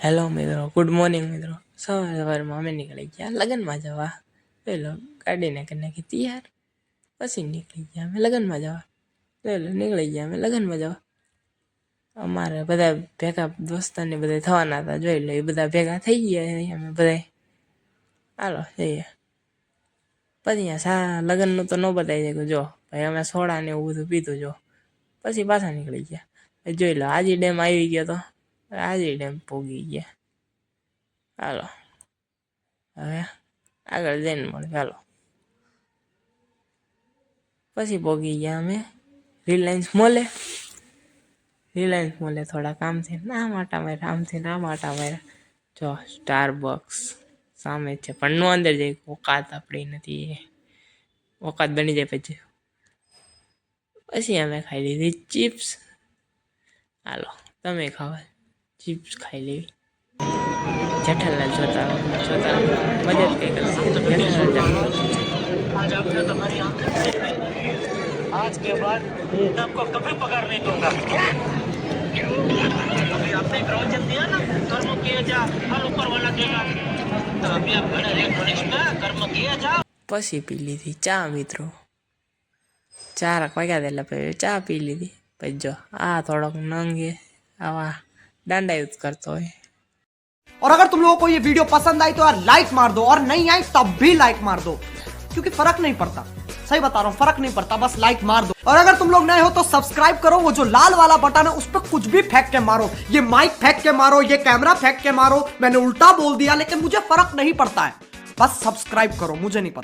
Hello મિત્રો, good morning મિત્રો. સવારમાં અમે નીકળી ગયા લગ્નમાં જવા. પેલો ગાડીને કરી નાખી તૈયાર, પછી નીકળી ગયા અમે લગ્નમાં જવા. પેલો નીકળી ગયા અમે લગ્નમાં જવા. અમારે બધા ભેગા દોસ્તારને બધા થવાના હતા, જોઈ લો. એ બધા ભેગા થઈ ગયા અમે બધા. હાલો જઈએ. પછી અહીંયા લગ્નનું તો ન બતાવી જાય. જો ભાઈ અમે સોડા ને એવું બધું પીધું. જો પછી પાછા નીકળી ગયા. જોઈ લો, આજી ડેમ આવી ગયો તો આજી ડેમ પોગી ગયા. હાલો હવે આગળ જઈને મળે. હાલો પછી પોગી ગયા અમે રિલાયન્સ મોલે. રિલાયન્સ મોલે થોડા કામથી ના માટા માર્યા, આમથી ના માટા માર્યા. જો સ્ટારબક્સ સામે છે, પણ નો અંદર જાય, ઓકાત આપણી નથી. ઓકાત બની જાય પછી અમે ખાઈ લીધી ચિપ્સ. હાલો તમે ખાવા ચિપ્સ ખાઈ લેવી. જેઠાલાલ જોતા મદદ કઈ आज के बाद मैं आपको कभी पगार नहीं दूंगा। अभी आपने एक प्रवचन दिया ना, कर्म किए जा फल ऊपर वाला देगा। तो अभी आप घर इलेक्ट्रॉनिक्स में कर्म किए जा। પછી પી લીધી ચા મિત્રો. 4 વાગ્યા એટલે પછી ચા પી લીધી. પછી જો આ થોડોક નંગે આવા દાંડા યુઝ કરતો હોય. और अगर तुम लोगों को ये वीडियो पसंद आई तो यार लाइक मार दो, और नहीं आई तब भी लाइक मार दो, क्योंकि फर्क नहीं पड़ता. सही बता रहा हूँ, फर्क नहीं पड़ता, बस लाइक मार दो. और अगर तुम लोग नए हो तो सब्सक्राइब करो. वो जो लाल वाला बटन है उस पर कुछ भी फेंक के मारो. ये माइक फेंक के मारो, ये कैमरा फेंक के मारो. मैंने उल्टा बोल दिया लेकिन मुझे फर्क नहीं पड़ता है. बस सब्सक्राइब करो, मुझे नहीं पता.